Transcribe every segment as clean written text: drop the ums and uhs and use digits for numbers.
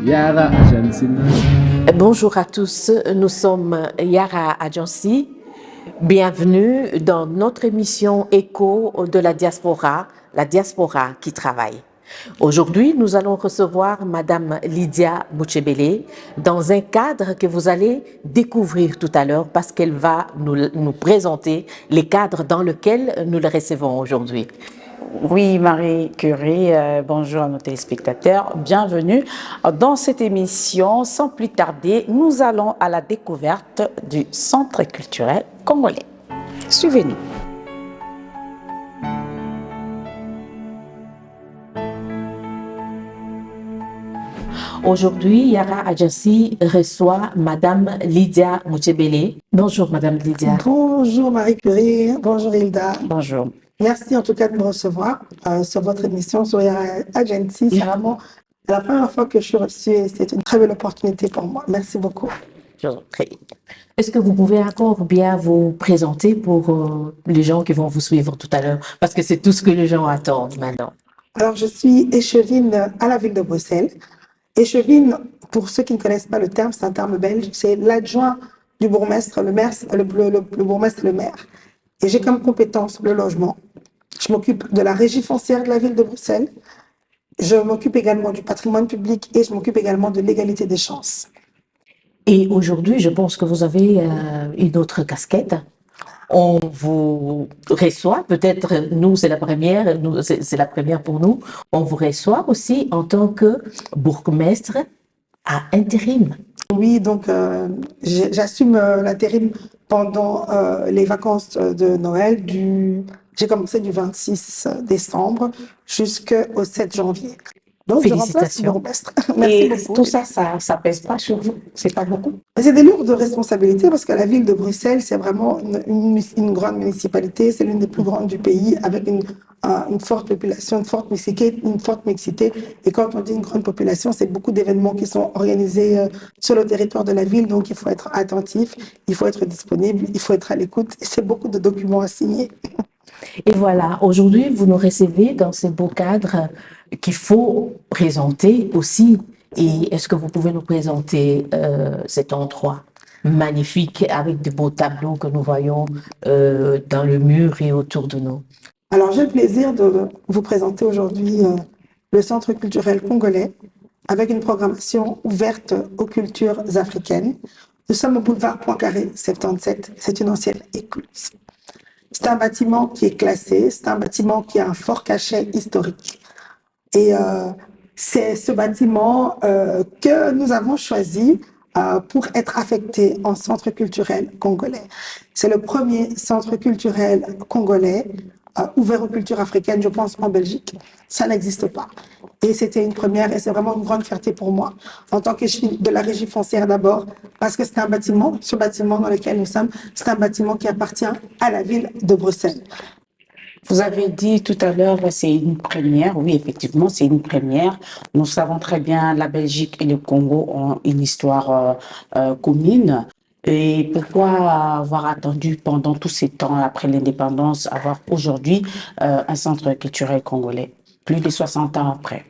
Yara Agency. Bonjour à tous, nous sommes Yara Agency. Bienvenue dans notre émission Écho de la diaspora qui travaille. Aujourd'hui, nous allons recevoir Madame Lydia Bouchebele dans un cadre que vous allez découvrir tout à l'heure parce qu'elle va nous présenter les cadres dans lesquels nous le recevons aujourd'hui. Oui, Marie Curie, bonjour à nos téléspectateurs, bienvenue dans cette émission. Sans plus tarder, nous allons à la découverte du Centre culturel congolais. Suivez-nous. Aujourd'hui, Yara Agency reçoit Madame Lydia Bouchebele. Bonjour Madame Lydia. Bonjour Marie Curie, bonjour Hilda. Bonjour. Merci en tout cas de me recevoir sur votre émission sur Yara Agency. C'est vraiment la première fois que je suis reçue et c'est une très belle opportunité pour moi. Merci beaucoup. Est-ce que vous pouvez encore bien vous présenter pour les gens qui vont vous suivre tout à l'heure? Parce que c'est tout ce que les gens attendent maintenant. Alors, je suis échevine à la ville de Bruxelles. Échevine, pour ceux qui ne connaissent pas le terme, c'est un terme belge, c'est l'adjoint du bourgmestre, le bourgmestre et le maire. Et j'ai comme compétence le logement. Je m'occupe de la régie foncière de la ville de Bruxelles. Je m'occupe également du patrimoine public et je m'occupe également de l'égalité des chances. Et aujourd'hui, je pense que vous avez une autre casquette. On vous reçoit, peut-être nous, c'est la première, c'est la première pour nous. On vous reçoit aussi en tant que bourgmestre à intérim. Oui, donc j'assume l'intérim pendant les vacances de Noël. J'ai commencé du 26 décembre jusqu'au 7 janvier. Donc, félicitations. Je remplace le bourgmestre. Merci Et beaucoup. tout ça, ça pèse pas sur vous, c'est pas beaucoup. C'est des lourdes responsabilités parce que la ville de Bruxelles, c'est vraiment une grande municipalité, c'est l'une des plus grandes du pays avec une forte population, une forte mixité. Et quand on dit une grande population, c'est beaucoup d'événements qui sont organisés sur le territoire de la ville. Donc, il faut être attentif, il faut être disponible, il faut être à l'écoute. Et c'est beaucoup de documents à signer. Et voilà, aujourd'hui, vous nous recevez dans ces beaux cadres qu'il faut présenter aussi. Et est-ce que vous pouvez nous présenter cet endroit magnifique avec de beaux tableaux que nous voyons dans le mur et autour de nous? Alors, j'ai le plaisir de vous présenter aujourd'hui le Centre culturel congolais avec une programmation ouverte aux cultures africaines. Nous sommes au boulevard Poincaré 77, c'est une ancienne écluse. C'est un bâtiment qui est classé, c'est un bâtiment qui a un fort cachet historique. Et c'est ce bâtiment que nous avons choisi pour être affecté en centre culturel congolais. C'est le premier centre culturel congolais ouvert aux cultures africaines, je pense, en Belgique. Ça n'existe pas. Et c'était une première et c'est vraiment une grande fierté pour moi, en tant que de la régie foncière d'abord, parce que c'est un bâtiment, ce bâtiment dans lequel nous sommes, c'est un bâtiment qui appartient à la ville de Bruxelles. Vous avez dit tout à l'heure, c'est une première. Oui, effectivement, c'est une première. Nous savons très bien la Belgique et le Congo ont une histoire commune. Et pourquoi avoir attendu pendant tous ces temps après l'indépendance, avoir aujourd'hui un centre culturel congolais, plus de 60 ans après?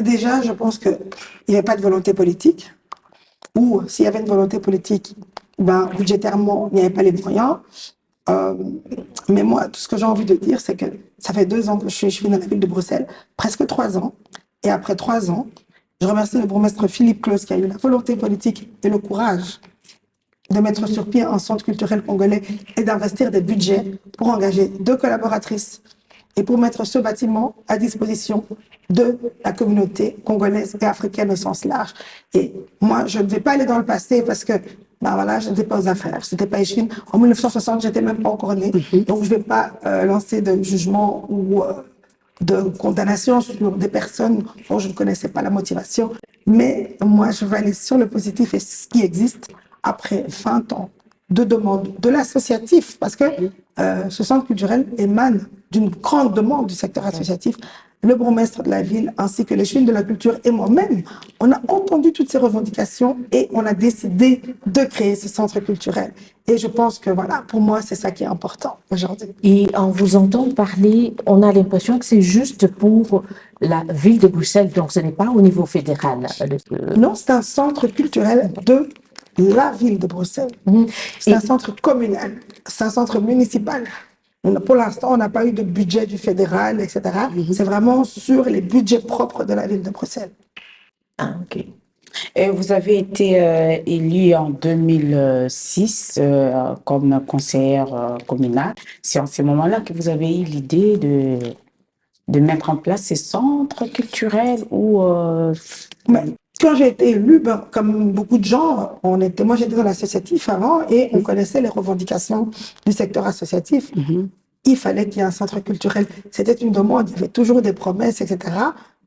Déjà, je pense qu'il n'y avait pas de volonté politique. Ou s'il y avait une volonté politique, budgétairement, il n'y avait pas les moyens. Mais moi, tout ce que j'ai envie de dire, c'est que ça fait 2 ans que je suis dans la ville de Bruxelles, presque 3 ans. Et après 3 ans, je remercie le bourgmestre Philippe Claus qui a eu la volonté politique et le courage de mettre sur pied un centre culturel congolais et d'investir des budgets pour engager 2 collaboratrices et pour mettre ce bâtiment à disposition de la communauté congolaise et africaine au sens large. Et moi, je ne vais pas aller dans le passé parce que je n'étais pas aux affaires, je n'étais pas échevine. En 1960, je n'étais même pas encore née. Donc, je ne vais pas lancer de jugement ou de condamnation sur des personnes dont je ne connaissais pas la motivation. Mais moi, je vais aller sur le positif et ce qui existe après 20 ans de demande de l'associatif, parce que ce centre culturel émane d'une grande demande du secteur associatif. Le bourgmestre de la ville, ainsi que les chefs de la culture et moi-même, on a entendu toutes ces revendications et on a décidé de créer ce centre culturel. Et je pense que voilà, pour moi, c'est ça qui est important aujourd'hui. Et en vous entendant parler, on a l'impression que c'est juste pour la ville de Bruxelles, donc ce n'est pas au niveau fédéral. Non, c'est un centre culturel de la ville de Bruxelles. C'est Et- un centre communal, c'est un centre municipal. Pour l'instant, on n'a pas eu de budget du fédéral, etc. C'est vraiment sur les budgets propres de la ville de Bruxelles. Ah, ok. Et vous avez été élue en 2006 comme conseillère communale. C'est en ce moment-là que vous avez eu l'idée de mettre en place ces centres culturels ou Mais quand j'ai été élue, ben, comme beaucoup de gens, moi j'étais dans l'associatif avant et on connaissait les revendications du secteur associatif. Il fallait qu'il y ait un centre culturel. C'était une demande, il y avait toujours des promesses, etc.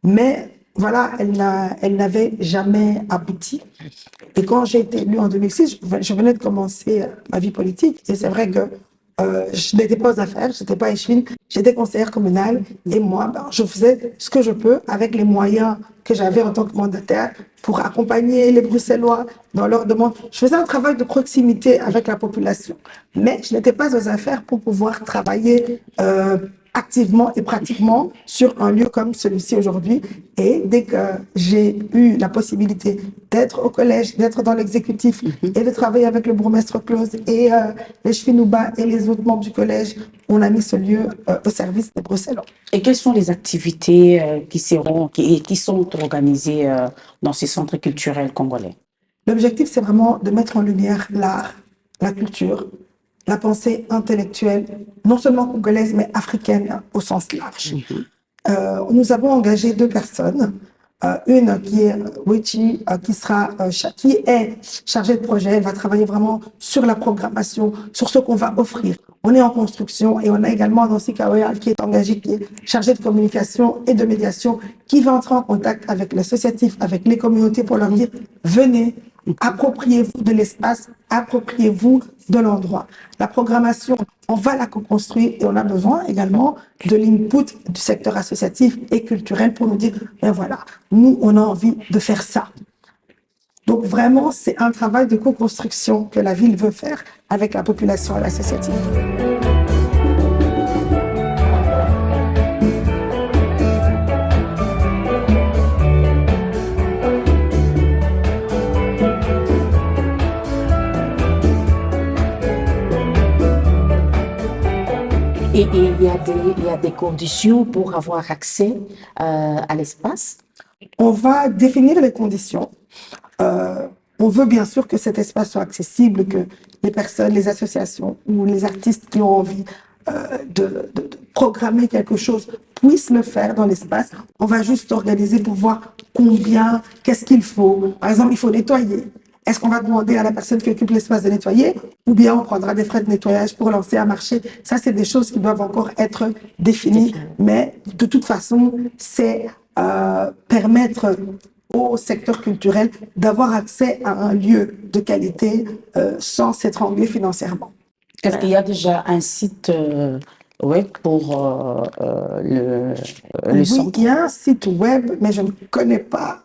Mais voilà, elle n'avait jamais abouti. Et quand j'ai été élue en 2006, je venais de commencer ma vie politique. Et c'est vrai que je n'étais pas aux affaires, je n'étais pas échevine, j'étais conseillère communale. Et moi, ben, je faisais ce que je peux avec les moyens que j'avais en tant que mandataire pour accompagner les Bruxellois dans leurs demandes. Je faisais un travail de proximité avec la population. Mais je n'étais pas aux affaires pour pouvoir travailler activement et pratiquement sur un lieu comme celui-ci aujourd'hui. Et dès que j'ai eu la possibilité d'être au collège, d'être dans l'exécutif et de travailler avec le bourgmestre Claus et les Chfinouba et les autres membres du collège, on a mis ce lieu au service des Bruxellois. et quelles sont les activités qui sont organisées dans ces centres culturels congolais? L'objectif, c'est vraiment de mettre en lumière l'art, la culture, la pensée intellectuelle, non seulement congolaise, mais africaine au sens large. Nous avons engagé 2 personnes. Une qui est Wechi, qui est chargée de projet. Elle va travailler vraiment sur la programmation, sur ce qu'on va offrir. On est en construction et on a également Nancy Kawea qui est engagée, qui est chargée de communication et de médiation, qui va entrer en contact avec l'associatif, avec les communautés pour leur dire venez, appropriez-vous de l'espace, appropriez-vous de l'endroit. La programmation, on va la co-construire et on a besoin également de l'input du secteur associatif et culturel pour nous dire, ben voilà, nous, on a envie de faire ça. Donc vraiment, c'est un travail de co-construction que la ville veut faire avec la population et l'associatif. Et il y a des conditions pour avoir accès à l'espace. On va définir les conditions. On veut bien sûr que cet espace soit accessible, que les personnes, les associations ou les artistes qui ont envie de programmer quelque chose puissent le faire dans l'espace. On va juste organiser pour voir combien, qu'est-ce qu'il faut. Par exemple, il faut nettoyer. Est-ce qu'on va demander à la personne qui occupe l'espace de nettoyer ou bien on prendra des frais de nettoyage pour lancer un marché? Ça, c'est des choses qui doivent encore être définies. Mais de toute façon, c'est permettre au secteur culturel d'avoir accès à un lieu de qualité sans s'étrangler financièrement. Est-ce qu'il y a déjà un site web pour le Oui, centre? il y a un site web, mais je ne connais pas.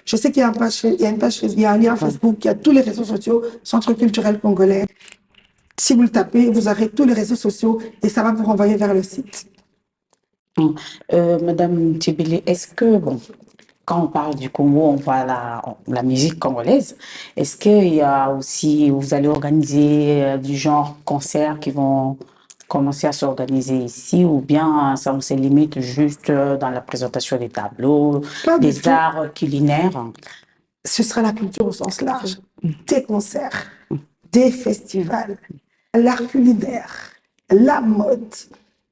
Je sais qu'il y a une page Facebook, il y a un lien Facebook, il y a tous les réseaux sociaux, Centre culturel congolais. Si vous le tapez, vous aurez tous les réseaux sociaux et ça va vous renvoyer vers le site. Madame Tibili, est-ce que, bon, quand on parle du Congo, on voit la musique congolaise. Est-ce qu'il y a aussi, vous allez organiser du genre concerts qui vont commencer à s'organiser ici ou bien ça se limite juste dans la présentation des tableaux, Pas du des tout. arts culinaires? Ce sera la culture au sens large. Des concerts, des festivals, l'art culinaire, la mode.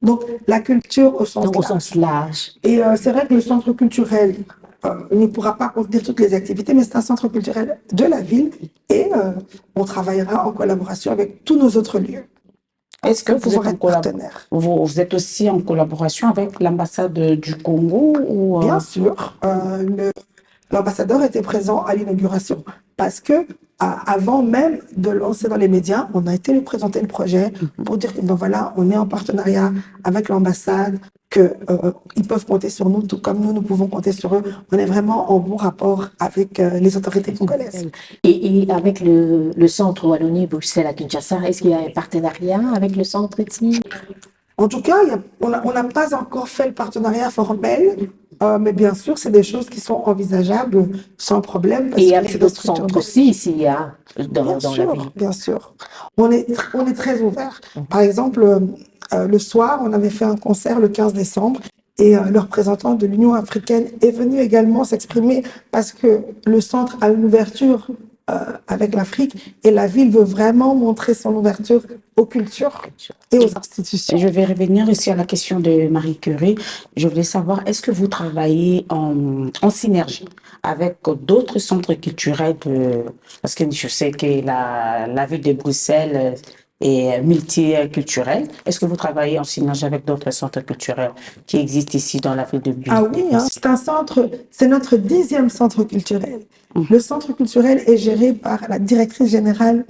Donc, la culture au sens Donc, au large. sens large. Et c'est vrai que le centre culturel ne pourra pas contenir toutes les activités, mais c'est un centre culturel de la ville et on travaillera en collaboration avec tous nos autres lieux. Est-ce que vous pouvoir êtes être partenaire. vous êtes aussi en collaboration avec l'ambassade du Congo ou Bien sûr, l'ambassadeur était présent à l'inauguration parce que avant même de lancer dans les médias, on a été lui présenter le projet pour dire que ben voilà, on est en partenariat avec l'ambassade, que ils peuvent compter sur nous, tout comme nous pouvons compter sur eux. On est vraiment en bon rapport avec les autorités congolaises. Et avec le centre Wallonie-Bruxelles à Kinshasa, est-ce qu'il y a un partenariat avec le centre ici? En tout cas, on n'a pas encore fait le partenariat formel, Mais bien sûr, c'est des choses qui sont envisageables sans problème parce Et il y que avait c'est des d'autres structures centres de... aussi ici, hein, Bien dans la sûr, ville. bien sûr. On est très ouvert. Par exemple, le soir, on avait fait un concert le 15 décembre et le représentant de l'Union africaine est venu également s'exprimer parce que le centre a une ouverture avec l'Afrique et la ville veut vraiment montrer son ouverture aux cultures et aux institutions. Je vais revenir ici à la question de Marie Curie. Je voulais savoir, est-ce que vous travaillez en synergie avec d'autres centres culturels parce que je sais que la ville de Bruxelles est multiculturelle. Est-ce que vous travaillez en synergie avec d'autres centres culturels qui existent ici dans la ville de Ah Bruxelles? oui, hein, c'est un centre, c'est notre 10e centre culturel. Le centre culturel est géré par la directrice générale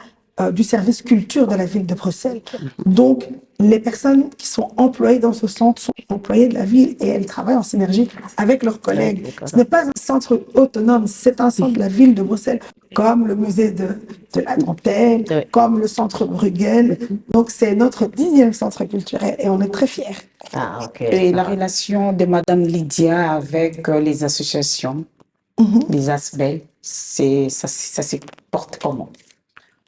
du service culture de la ville de Bruxelles. Donc, les personnes qui sont employées dans ce centre sont employées de la ville et elles travaillent en synergie avec leurs collègues. Ce n'est pas un centre autonome, c'est un centre de la ville de Bruxelles, comme le musée de la dentelle, Oui. comme le centre Bruegel. Donc, c'est notre 10e centre culturel et on est très fiers. Ah, ok. Et la relation de Madame Lydia avec les associations, les ASBEL, ça se porte comment?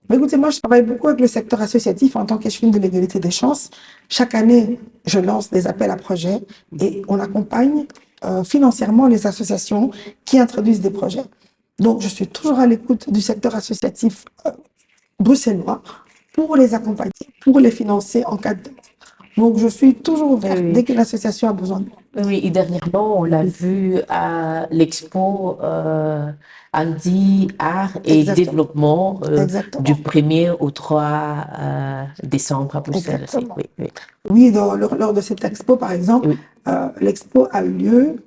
Mais écoutez, moi, je travaille beaucoup avec le secteur associatif en tant qu'échevine de l'égalité des chances. Chaque année, je lance des appels à projets et on accompagne financièrement les associations qui introduisent des projets. Donc, je suis toujours à l'écoute du secteur associatif bruxellois pour les accompagner, pour les financer en cas de demande. Donc, je suis toujours ouverte Oui. dès que l'association a besoin de moi. Oui, et dernièrement, on l'a vu à l'expo Andy Art et Exactement. Développement Exactement. du 1er au 3 décembre à Bruxelles aussi. Exactement. Oui, oui. Oui, lors de cette expo, par exemple, Oui. l'expo a eu lieu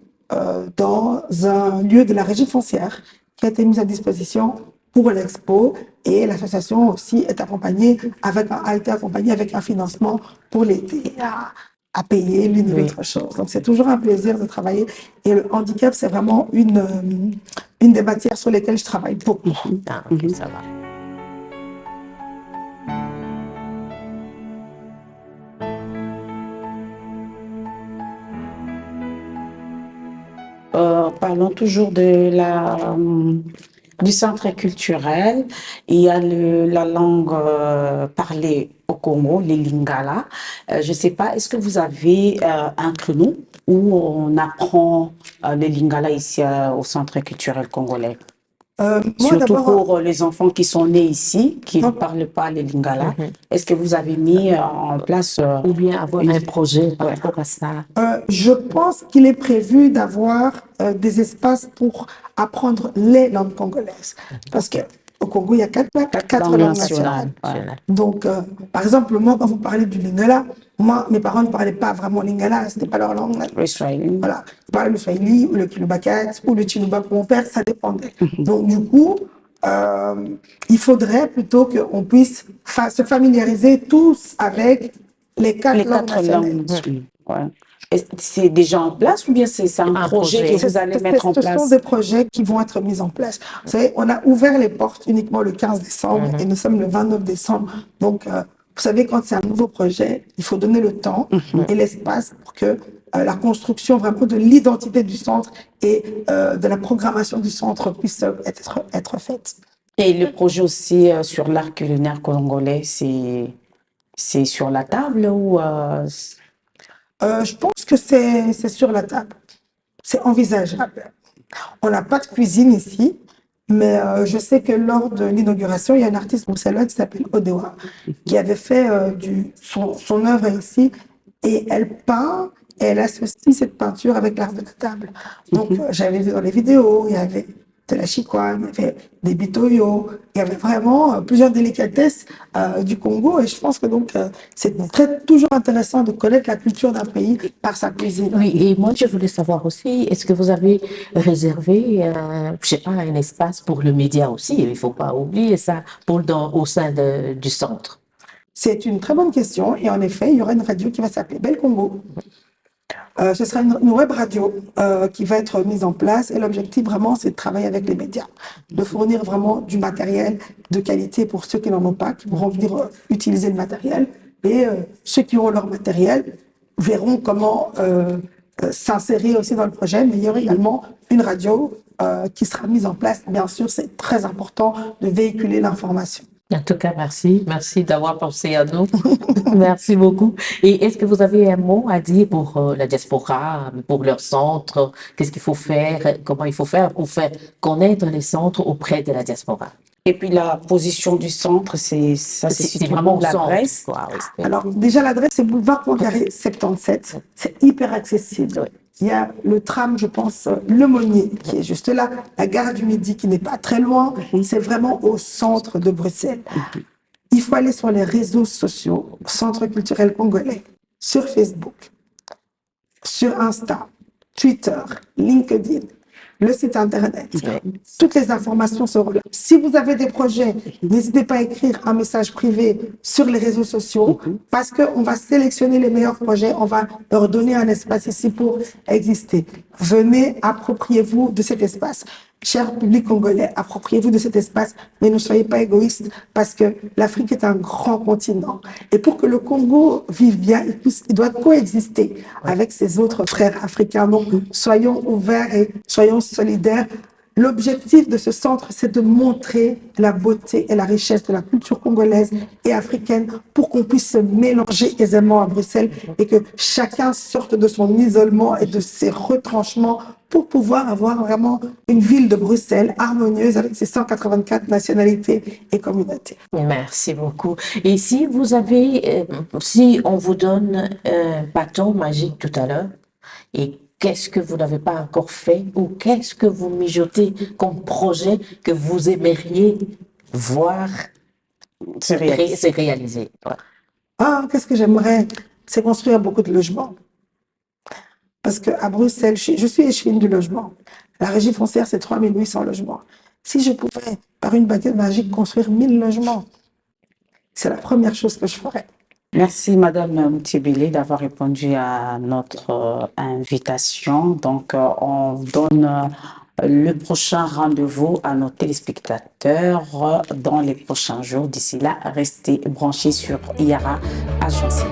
dans un lieu de la régie foncière qui a été mis à disposition pour l'expo et l'association aussi est accompagnée a été accompagnée avec un financement pour l'aider à payer l'une ou Oui. l'autre chose. Donc, c'est toujours un plaisir de travailler et le handicap, c'est vraiment une des matières sur lesquelles je travaille beaucoup. Ah, ok, ça va. Parlons toujours du centre culturel. Il y a la langue parlée au Congo, les Lingala. Je ne sais pas, est-ce que vous avez un créneau où on apprend les Lingala ici au centre culturel congolais? Moi, Surtout d'abord, pour les enfants qui sont nés ici, qui ne parlent pas les Lingala. Est-ce que vous avez mis en place Ou bien avoir un projet par Ouais. rapport à ça. je pense qu'il est prévu d'avoir des espaces pour apprendre les langues congolaises. Parce qu'au Congo, il y a quatre langues langues nationales. nationales. Donc, par exemple, moi, quand vous parlez du lingala, moi, mes parents ne parlaient pas vraiment lingala, ce n'était pas leur langue. Le Swahili. Voilà. Ils parlaient le swahili ou le kilubakat ou le chiluba pour mon père, ça dépendait. Donc, du coup, il faudrait plutôt qu'on puisse se familiariser tous avec les quatre Les langues quatre nationales. langues nationales. Ouais. C'est déjà en place ou bien c'est un projet que vous allez mettre en Ce sont place? des projets qui vont être mis en place. Vous savez, on a ouvert les portes uniquement le 15 décembre et nous sommes le 29 décembre. Donc, vous savez, quand c'est un nouveau projet, il faut donner le temps et l'espace pour que la construction vraiment de l'identité du centre et de la programmation du centre puisse être faite. Et le projet aussi sur l'art culinaire congolais, c'est sur la table ou Je pense que c'est sur la table. C'est envisageable. On n'a pas de cuisine ici, mais je sais que lors de l'inauguration, il y a une artiste bruxelloise qui s'appelle Odewa, qui avait fait son œuvre ici, et elle peint, et elle associe cette peinture avec l'art de la table. Donc, j'avais vu dans les vidéos, il y avait de la chikwang, il y avait des bitoyo, il y avait vraiment plusieurs délicatesses du Congo, et je pense que donc c'est toujours intéressant de connaître la culture d'un pays par sa cuisine. Oui, et moi, je voulais savoir aussi, est-ce que vous avez réservé, je sais pas, un espace pour le média aussi? Il ne faut pas oublier ça, au sein du centre. C'est une très bonne question, et en effet, il y aura une radio qui va s'appeler Bel Congo. Ce sera une web radio qui va être mise en place et l'objectif vraiment c'est de travailler avec les médias, de fournir vraiment du matériel de qualité pour ceux qui n'en ont pas, qui pourront venir utiliser le matériel et ceux qui auront leur matériel verront comment s'insérer aussi dans le projet, mais il y aura également une radio qui sera mise en place. Bien sûr, c'est très important de véhiculer l'information. En tout cas, merci. Merci d'avoir pensé à nous. Merci beaucoup. Et est-ce que vous avez un mot à dire pour la diaspora, pour leur centre? Qu'est-ce qu'il faut faire? Comment il faut faire pour faire connaître les centres auprès de la diaspora? Et puis la position du centre, c'est C'est vraiment au centre, l'adresse. quoi, oui. Alors, déjà, l'adresse, c'est boulevard Poincaré 77. C'est hyper accessible. Oui. Il y a le tram, je pense, Le Monnier, qui est juste là. La gare du Midi, qui n'est pas très loin. C'est vraiment au centre de Bruxelles. Il faut aller sur les réseaux sociaux, Centre culturel congolais, sur Facebook, sur Insta, Twitter, LinkedIn, le site Internet. Toutes les informations seront là. Si vous avez des projets, n'hésitez pas à écrire un message privé sur les réseaux sociaux parce qu'on va sélectionner les meilleurs projets, on va leur donner un espace ici pour exister. Venez, appropriez-vous de cet espace. Cher public congolais, appropriez-vous de cet espace, mais ne soyez pas égoïstes parce que l'Afrique est un grand continent. Et pour que le Congo vive bien, il doit coexister avec ses autres frères africains. Donc, soyons ouverts et soyons solidaires. L'objectif de ce centre, c'est de montrer la beauté et la richesse de la culture congolaise et africaine pour qu'on puisse se mélanger aisément à Bruxelles et que chacun sorte de son isolement et de ses retranchements pour pouvoir avoir vraiment une ville de Bruxelles harmonieuse avec ses 184 nationalités et communautés. Merci beaucoup. Et si vous avez, si on vous donne un bâton magique tout à l'heure, et qu'est-ce que vous n'avez pas encore fait ou qu'est-ce que vous mijotez comme projet que vous aimeriez voir C'est réel. se réaliser? Ouais. Ah, qu'est-ce que j'aimerais? C'est construire beaucoup de logements. Parce qu'à Bruxelles, je suis échevine du logement. La régie foncière, c'est 3800 logements. Si je pouvais, par une baguette magique, construire 1000 logements, c'est la première chose que je ferais. Merci Madame Moutibélé d'avoir répondu à notre invitation. Donc on donne le prochain rendez-vous à nos téléspectateurs dans les prochains jours. D'ici là, restez branchés sur IARA Agence.